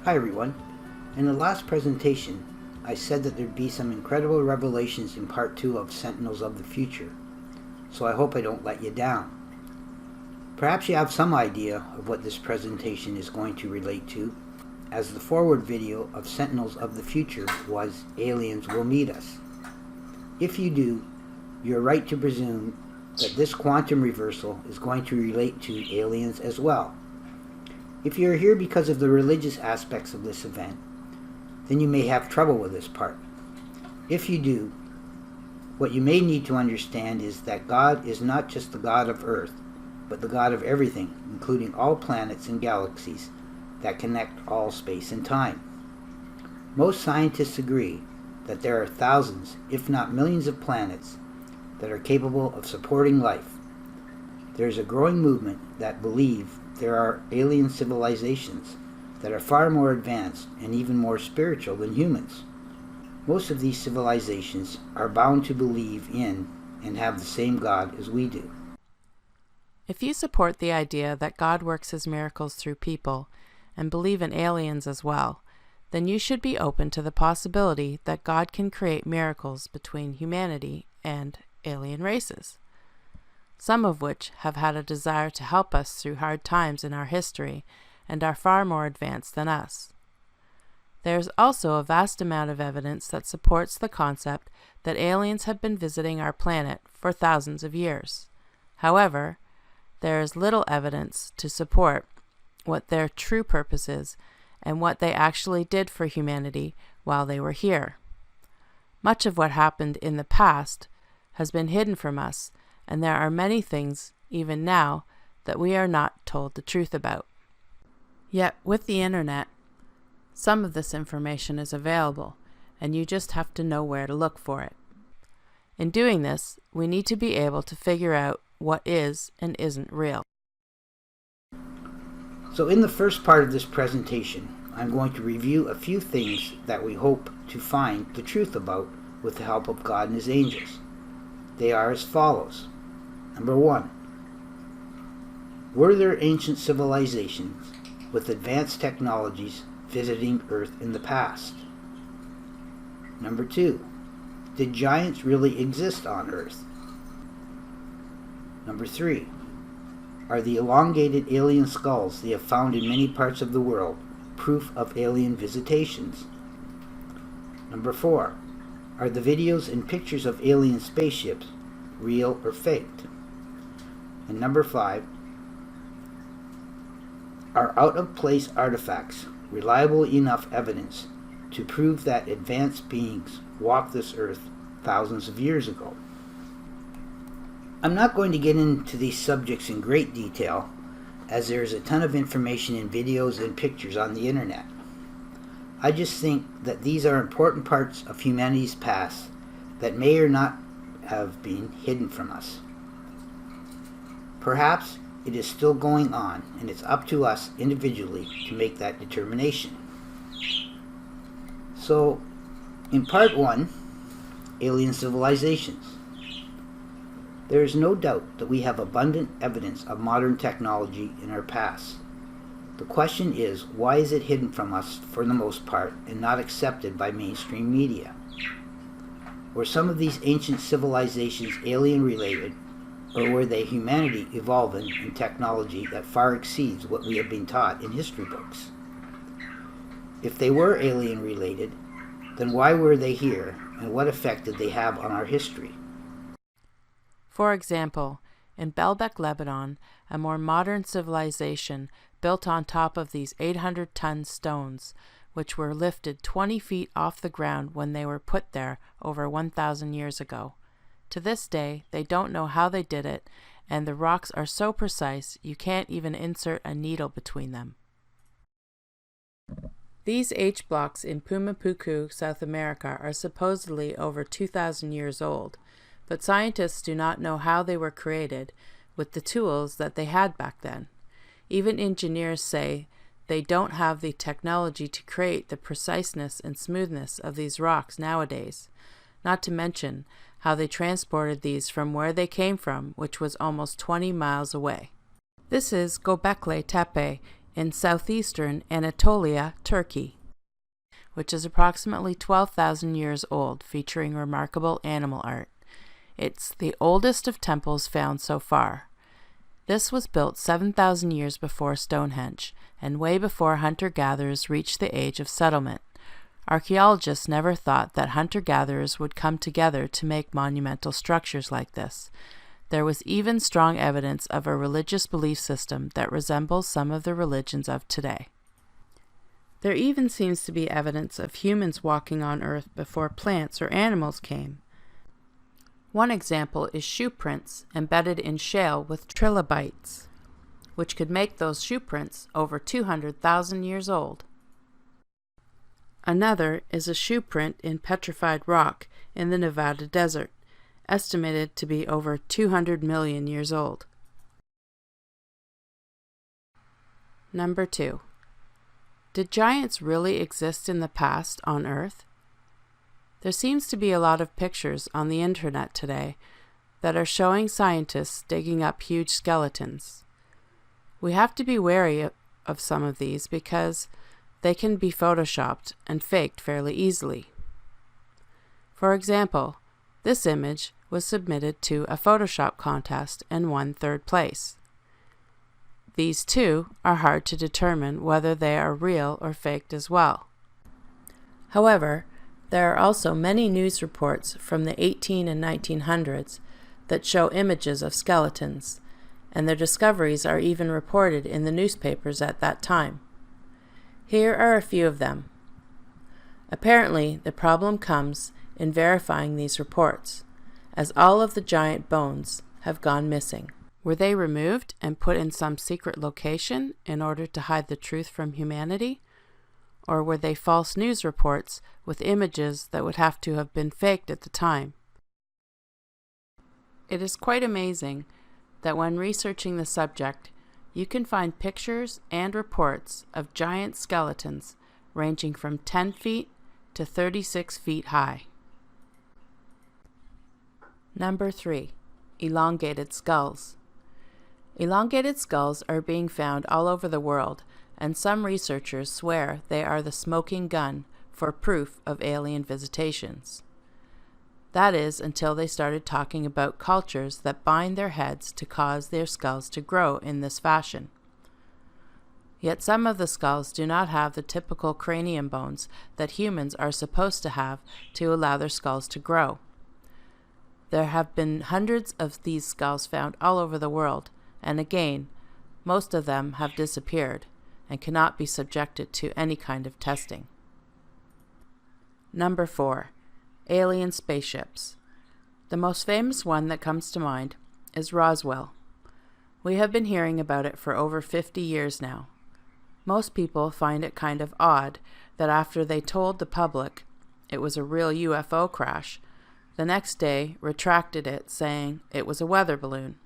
Hi everyone. In the last presentation, I said that there'd be some incredible revelations in part 2 of Sentinels of the Future, so I hope I don't let you down. Perhaps you have some idea of what this presentation is going to relate to, as the forward video of Sentinels of the Future was Aliens Will Meet Us. If you do, you're right to presume that this quantum reversal is going to relate to aliens as well. If you're here because of the religious aspects of this event, then you may have trouble with this part. If you do, what you may need to understand is that God is not just the God of Earth, but the God of everything, including all planets and galaxies that connect all space and time. Most scientists agree that there are thousands, if not millions of planets that are capable of supporting life. There is a growing movement that believe there are alien civilizations that are far more advanced and even more spiritual than humans. Most of these civilizations are bound to believe in and have the same God as we do. If you support the idea that God works his miracles through people and believe in aliens as well, then you should be open to the possibility that God can create miracles between humanity and alien races, some of which have had a desire to help us through hard times in our history and are far more advanced than us. There is also a vast amount of evidence that supports the concept that aliens have been visiting our planet for thousands of years. However, there is little evidence to support what their true purpose is and what they actually did for humanity while they were here. Much of what happened in the past has been hidden from us, and there are many things, even now, that we are not told the truth about. Yet, with the internet, some of this information is available, and you just have to know where to look for it. In doing this, we need to be able to figure out what is and isn't real. So in the first part of this presentation, I'm going to review a few things that we hope to find the truth about with the help of God and his angels. They are as follows. Number 1. Were there ancient civilizations with advanced technologies visiting Earth in the past? Number 2. Did giants really exist on Earth? Number 3. Are the elongated alien skulls they have found in many parts of the world proof of alien visitations? Number 4. Are the videos and pictures of alien spaceships real or faked? And number 5. Are out-of-place artifacts reliable enough evidence to prove that advanced beings walked this earth thousands of years ago? I'm not going to get into these subjects in great detail, as there is a ton of information in videos and pictures on the internet. I just think that these are important parts of humanity's past that may or not have been hidden from us. Perhaps it is still going on, and it's up to us individually to make that determination. So, in part 1, alien civilizations. There is no doubt that we have abundant evidence of modern technology in our past. The question is, why is it hidden from us for the most part and not accepted by mainstream media? Were some of these ancient civilizations alien-related, or were they humanity evolving in technology that far exceeds what we have been taught in history books? If they were alien-related, then why were they here, and what effect did they have on our history? For example, in Baalbek, Lebanon, a more modern civilization built on top of these 800-ton stones, which were lifted 20 feet off the ground when they were put there over 1,000 years ago. To this day, they don't know how they did it, and the rocks are so precise you can't even insert a needle between them. These H-blocks in Pumapuku, South America, are supposedly over 2,000 years old, but scientists do not know how they were created with the tools that they had back then. Even engineers say they don't have the technology to create the preciseness and smoothness of these rocks nowadays, not to mention how they transported these from where they came from, which was almost 20 miles away. This is Gobekli Tepe in southeastern Anatolia, Turkey, which is approximately 12,000 years old, featuring remarkable animal art. It's the oldest of temples found so far. This was built 7,000 years before Stonehenge, and way before hunter-gatherers reached the age of settlement. Archaeologists never thought that hunter-gatherers would come together to make monumental structures like this. There was even strong evidence of a religious belief system that resembles some of the religions of today. There even seems to be evidence of humans walking on Earth before plants or animals came. One example is shoe prints embedded in shale with trilobites, which could make those shoe prints over 200,000 years old. Another is a shoe print in petrified rock in the Nevada desert, estimated to be over 200 million years old. Number 2. Did giants really exist in the past on Earth? There seems to be a lot of pictures on the internet today that are showing scientists digging up huge skeletons. We have to be wary of some of these because they can be photoshopped and faked fairly easily. For example, this image was submitted to a Photoshop contest and won 3rd place. These two are hard to determine whether they are real or faked as well. However, there are also many news reports from the 1800s and 1900s that show images of skeletons, and their discoveries are even reported in the newspapers at that time. Here are a few of them. Apparently, the problem comes in verifying these reports, as all of the giant bones have gone missing. Were they removed and put in some secret location in order to hide the truth from humanity? Or were they false news reports with images that would have to have been faked at the time? It is quite amazing that when researching the subject, you can find pictures and reports of giant skeletons ranging from 10 feet to 36 feet high. Number 3. Elongated skulls. Elongated skulls are being found all over the world, and some researchers swear they are the smoking gun for proof of alien visitations. That is, until they started talking about cultures that bind their heads to cause their skulls to grow in this fashion. Yet some of the skulls do not have the typical cranium bones that humans are supposed to have to allow their skulls to grow. There have been hundreds of these skulls found all over the world, and again, most of them have disappeared and cannot be subjected to any kind of testing. Number 4. Alien spaceships. The most famous one that comes to mind is Roswell. We have been hearing about it for over 50 years now. Most people find it kind of odd that after they told the public it was a real UFO crash, the next day retracted it, saying it was a weather balloon.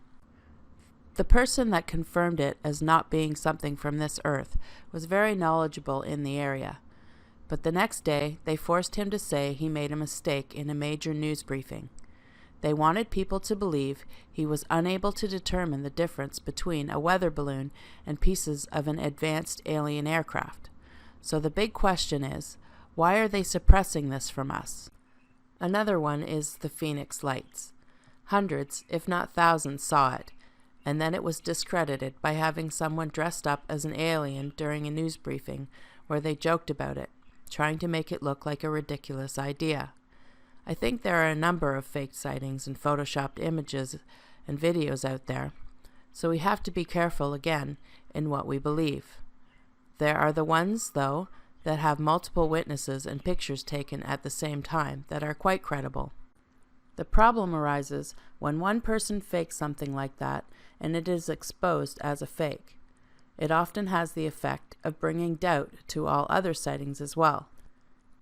The person that confirmed it as not being something from this earth was very knowledgeable in the area, but the next day they forced him to say he made a mistake in a major news briefing. They wanted people to believe he was unable to determine the difference between a weather balloon and pieces of an advanced alien aircraft. So the big question is, why are they suppressing this from us? Another one is the Phoenix Lights. Hundreds, if not thousands, saw it, and then it was discredited by having someone dressed up as an alien during a news briefing where they joked about it, trying to make it look like a ridiculous idea. I think there are a number of fake sightings and photoshopped images and videos out there, so we have to be careful again in what we believe. There are the ones, though, that have multiple witnesses and pictures taken at the same time that are quite credible. The problem arises when one person fakes something like that and it is exposed as a fake. It often has the effect of bringing doubt to all other sightings as well.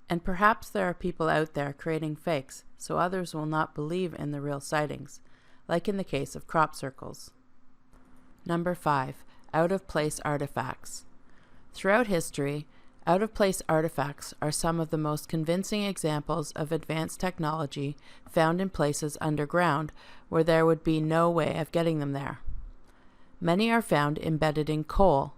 And perhaps there are people out there creating fakes so others will not believe in the real sightings, like in the case of crop circles. Number 5. Out-of-place artifacts. Throughout history, out-of-place artifacts are some of the most convincing examples of advanced technology found in places underground where there would be no way of getting them there. Many are found embedded in coal,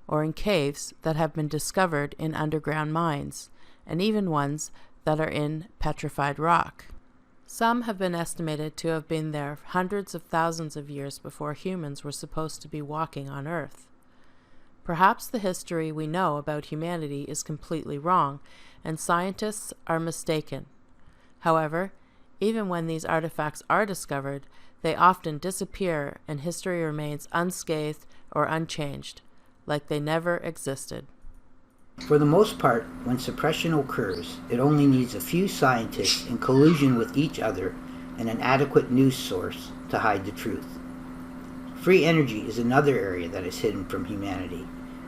or in caves that have been discovered in underground mines, and even ones that are in petrified rock. Some have been estimated to have been there hundreds of thousands of years before humans were supposed to be walking on Earth. Perhaps the history we know about humanity is completely wrong, and scientists are mistaken. However, even when these artifacts are discovered, they often disappear and history remains unscathed or unchanged, like they never existed. For the most part, when suppression occurs, it only needs a few scientists in collusion with each other and an adequate news source to hide the truth. Free energy is another area that is hidden from humanity,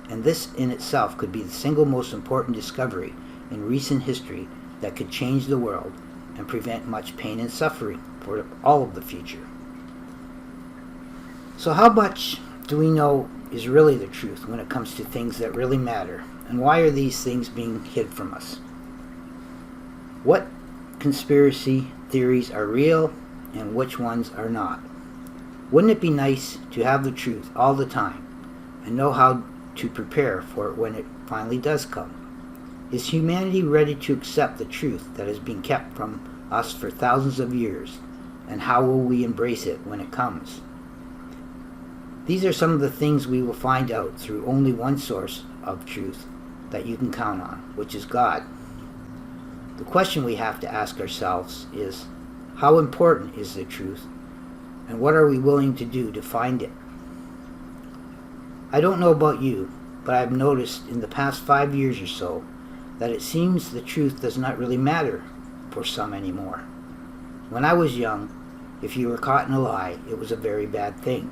and this in itself could be the single most important discovery in recent history that could change the world and prevent much pain and suffering for all of the future. So how much do we know is really the truth when it comes to things that really matter? And why are these things being hid from us? What conspiracy theories are real and which ones are not? Wouldn't it be nice to have the truth all the time and know how to prepare for it when it finally does come? Is humanity ready to accept the truth that has been kept from us for thousands of years? And how will we embrace it when it comes? These are some of the things we will find out through only one source of truth that you can count on, which is God. The question we have to ask ourselves is, how important is the truth, and what are we willing to do to find it? I don't know about you, but I've noticed in the past 5 years or so that it seems the truth does not really matter for some anymore. When I was young, if you were caught in a lie, it was a very bad thing.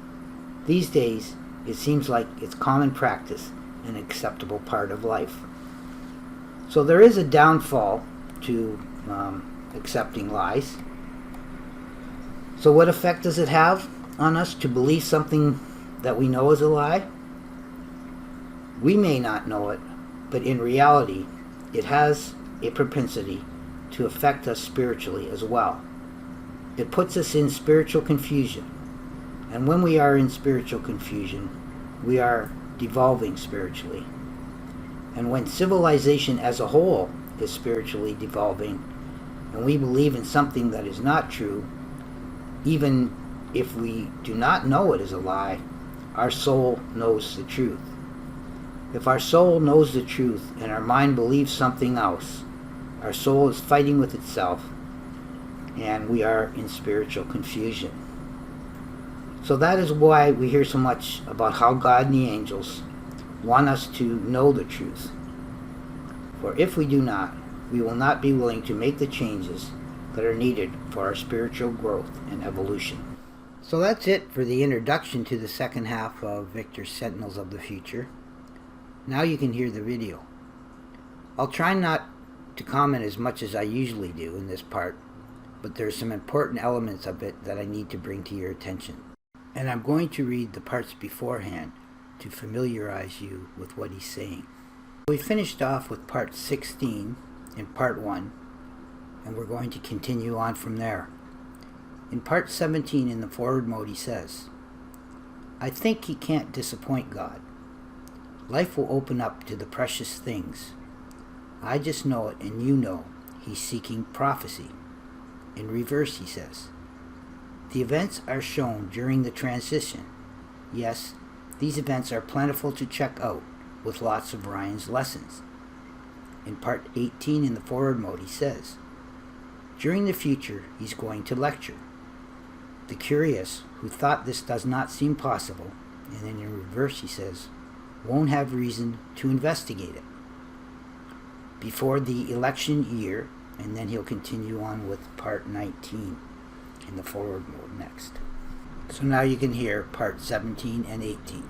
These days, it seems like it's common practice, an acceptable part of life. So there is a downfall to accepting lies. So what effect does it have on us to believe something that we know is a lie? We may not know it, but in reality, it has a propensity to affect us spiritually as well. It puts us in spiritual confusion. And when we are in spiritual confusion, we are devolving spiritually. And when civilization as a whole is spiritually devolving, and we believe in something that is not true, even if we do not know it is a lie, our soul knows the truth. If our soul knows the truth and our mind believes something else, our soul is fighting with itself, and we are in spiritual confusion. So that is why we hear so much about how God and the angels want us to know the truth. For if we do not, we will not be willing to make the changes that are needed for our spiritual growth and evolution. So that's it for the introduction to the second half of Victor's Sentinels of the Future. Now you can hear the video. I'll try not to comment as much as I usually do in this part, but there are some important elements of it that I need to bring to your attention. And I'm going to read the parts beforehand to familiarize you with what he's saying. We finished off with part 16 in part 1, and we're going to continue on from there. In part 17 in the forward mode he says, I think he can't disappoint God. Life will open up to the precious things. I just know it, and you know he's seeking prophecy. In reverse he says, the events are shown during the transition. Yes, these events are plentiful to check out, with lots of Ryan's lessons. In part 18 in the forward mode he says, during the future he's going to lecture. The curious, who thought this does not seem possible, and then in reverse he says, won't have reason to investigate it. Before the election year, and then he'll continue on with part 19 in the forward mode next. So now you can hear part 17 and 18.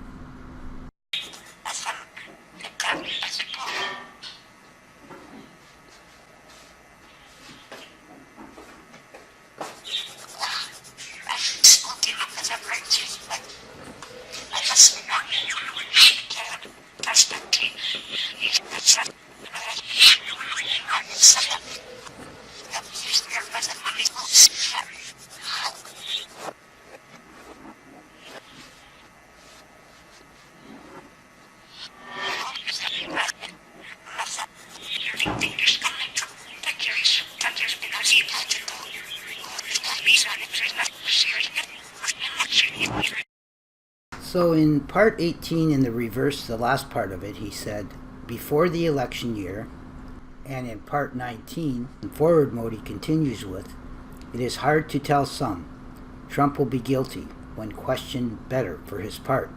So in part 18 in the reverse, the last part of it, he said, before the election year, and in part 19, in forward mode, he continues with, it is hard to tell some. Trump will be guilty when questioned better for his part.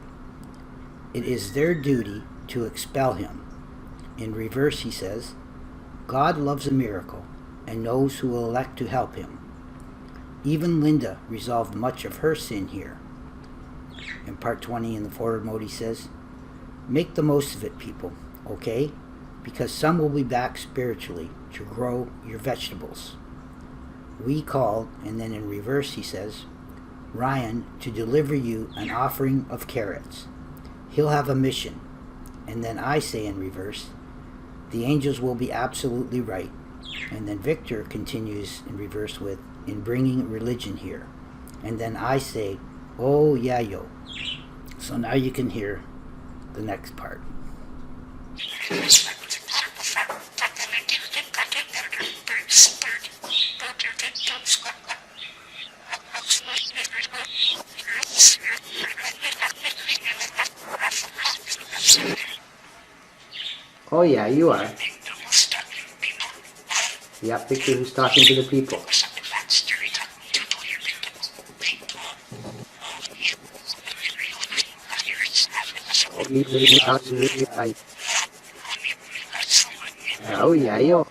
It is their duty to expel him. In reverse, he says, God loves a miracle and knows who will elect to help him. Even Linda resolved much of her sin here. In part 20 in the forward mode, he says, make the most of it, people, okay? Because some will be back spiritually to grow your vegetables. We called, and then in reverse he says, Ryan to deliver you an offering of carrots. He'll have a mission. And then I say in reverse, the angels will be absolutely right. And then Victor continues in reverse with, in bringing religion here. And then I say, oh yeah yo. So now you can hear the next part. Oh yeah, you are. Yep, Victor who's talking to the people. Oh yeah, yo.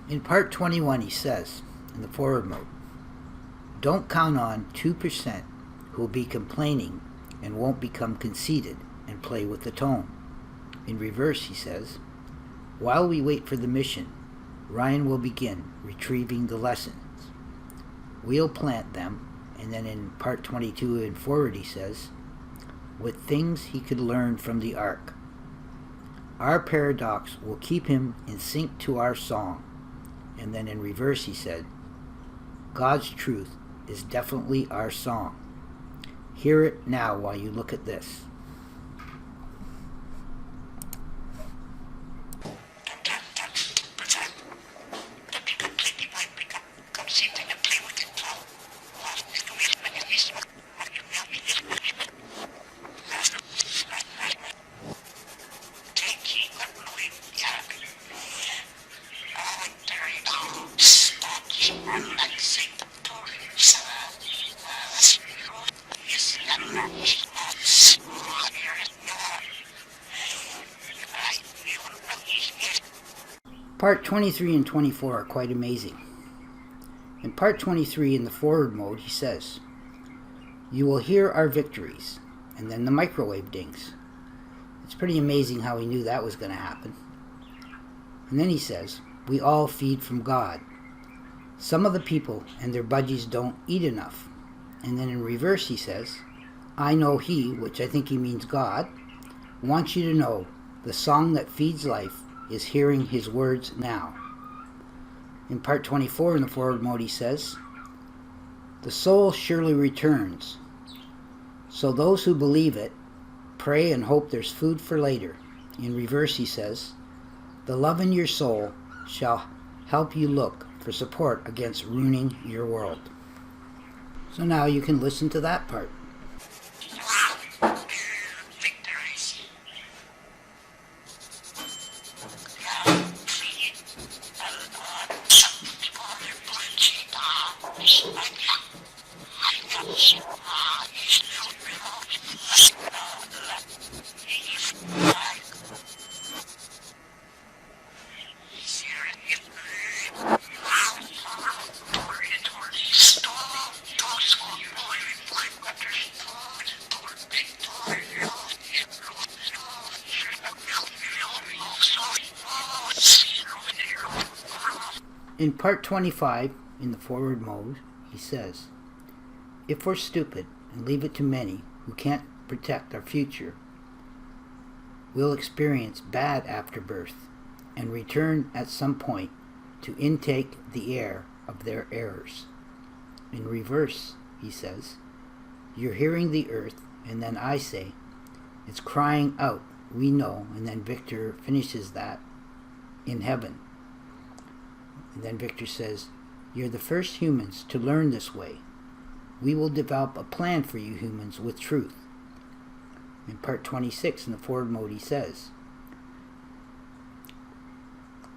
In part 21 he says, in the forward mode, don't count on 2% who will be complaining and won't become conceited and play with the tone. In reverse he says, while we wait for the mission, Ryan will begin retrieving the lessons. We'll plant them, and then in part 22 and forward he says, with things he could learn from the ark. Our paradox will keep him in sync to our song. And then in reverse he said, God's truth is definitely our song. Hear it now while you look at this. Part 23 and 24 are quite amazing. In part 23 in the forward mode he says, you will hear our victories, and then the microwave dings. It's pretty amazing how he knew that was going to happen. And then he says, we all feed from God. Some of the people and their budgies don't eat enough. And then in reverse he says, I know he, which I think he means God, wants you to know the song that feeds life is hearing his words now. In part 24 in the forward mode he says, the soul surely returns. So those who believe it, pray and hope there's food for later. In reverse he says, the love in your soul shall help you look for support against ruining your world. So now you can listen to that part. In part 25, in the forward mode, he says, if we're stupid and leave it to many who can't protect our future, we'll experience bad afterbirth and return at some point to intake the air of their errors. In reverse, he says, you're hearing the earth, and then I say, it's crying out, we know, and then Victor finishes that, in heaven. And then Victor says, you're the first humans to learn this way. we will develop a plan for you humans with truth. In part 26 in the forward mode he says,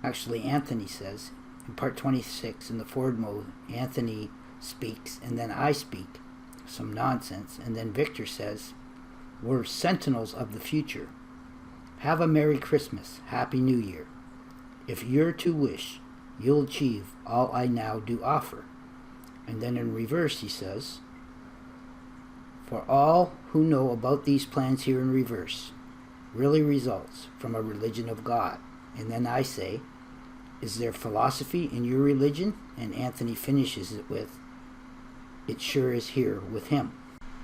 actually Anthony says, in part 26 in the forward mode, Anthony speaks and then I speak some nonsense, and then Victor says, we're Sentinels of the Future. Have a Merry Christmas, Happy New Year. If you're to wish, you'll achieve all I now do offer. And then in reverse he says, for all who know about these plans here in reverse, really results from a religion of God. And then I say, is there philosophy in your religion? And Anthony finishes it with, it sure is here with him.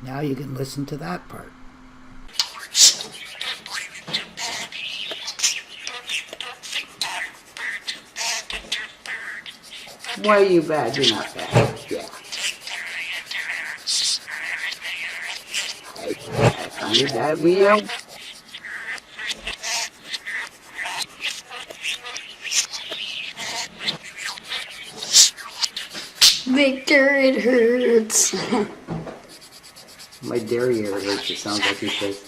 Now you can listen to that part. Why are you bad? You're not bad. Yeah. You're bad, we are. Victor, it hurts. My derriere hurts, it sounds like he says.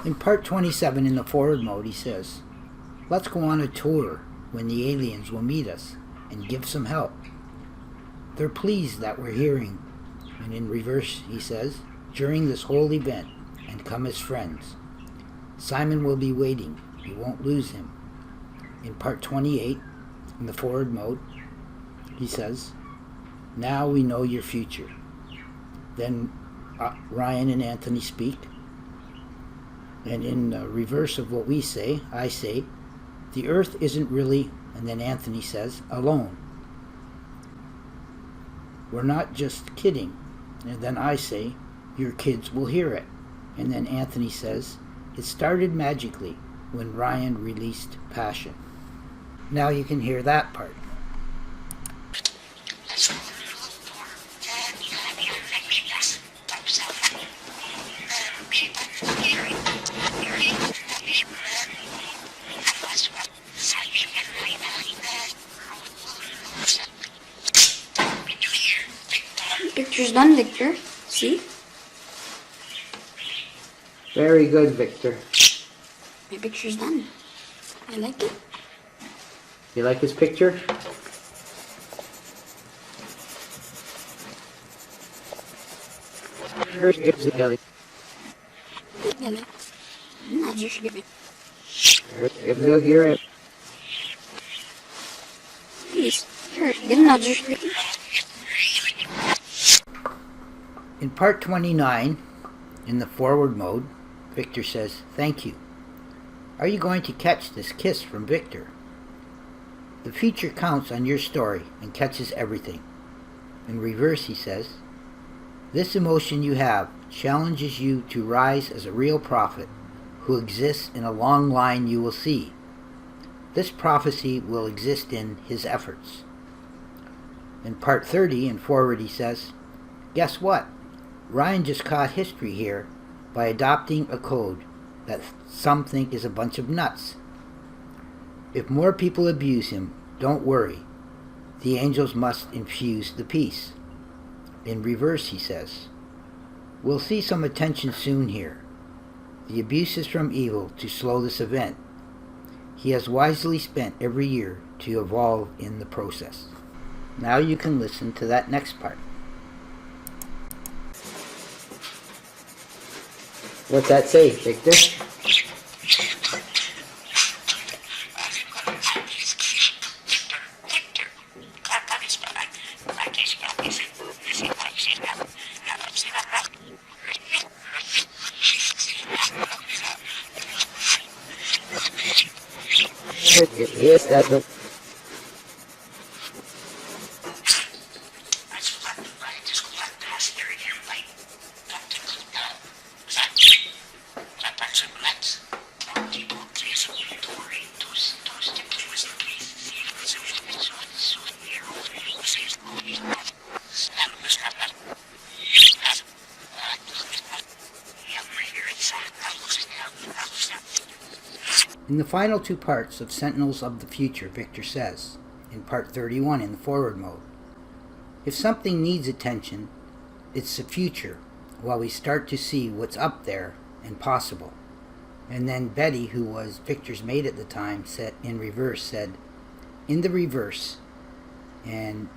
In part 27 in the forward mode he says, let's go on a tour when the aliens will meet us and give some help. They're pleased that we're hearing. And in reverse he says, during this whole event, and come as friends. Simon will be waiting. You won't lose him. In part 28 in the forward mode he says, now we know your future. Then Ryan and Anthony speak. And in reverse of what we say, I say, the earth isn't really, and then Anthony says, alone. We're not just kidding. And then I say, your kids will hear it. And then Anthony says, it started magically when Ryan released passion. Now you can hear that part. Picture's done, Victor. See? Very good, Victor. My picture's done. I like it. You like his picture? Really? I'll just give it. If they'll hear it. Please. Sure. Then I'll just give it. In part 29, in the forward mode, Victor says, thank you. Are you going to catch this kiss from Victor? The future counts on your story and catches everything. In reverse, he says, this emotion you have challenges you to rise as a real prophet who exists in a long line you will see. This prophecy will exist in his efforts. In part 30 and forward, he says, guess what? Ryan just caught history here by adopting a code that some think is a bunch of nuts. If more people abuse him, don't worry. The angels must infuse the peace. In reverse, he says, we'll see some attention soon here. The abuse is from evil to slow this event. He has wisely spent every year to evolve in the process. Now you can listen to that next part. What's that say, Victor? Yes, that's it. In the final two parts of Sentinels of the Future, Victor says, in part 31 in the forward mode, if something needs attention, it's the future, while we start to see what's up there and possible. And then Betty, who was Victor's mate at the time, said in the reverse, and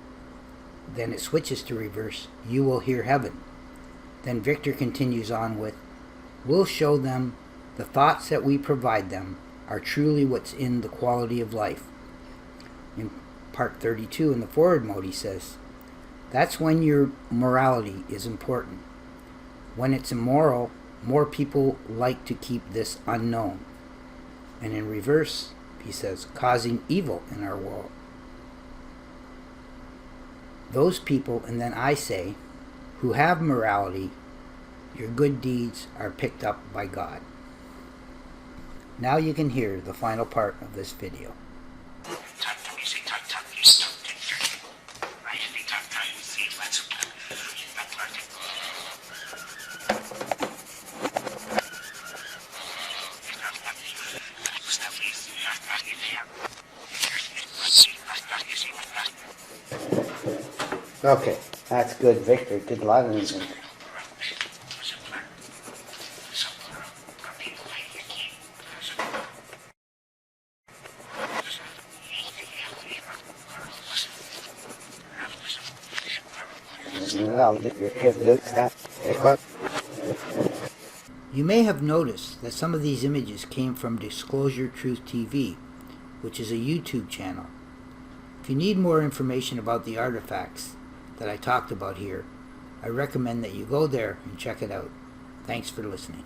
then it switches to reverse, you will hear heaven. Then Victor continues on with, we'll show them the thoughts that we provide them are truly what's in the quality of life. In part 32 in the forward mode, he says, that's when your morality is important. When it's immoral, more people like to keep this unknown. And in reverse, he says, causing evil in our world. Those people, and then I say, who have morality, your good deeds are picked up by God. Now you can hear the final part of this video. Okay, that's good, Victor. Did a lot of these. You may have noticed that some of these images came from Disclosure Truth TV, which is a YouTube channel. If you need more information about the artifacts that I talked about here, I recommend that you go there and check it out. Thanks for listening.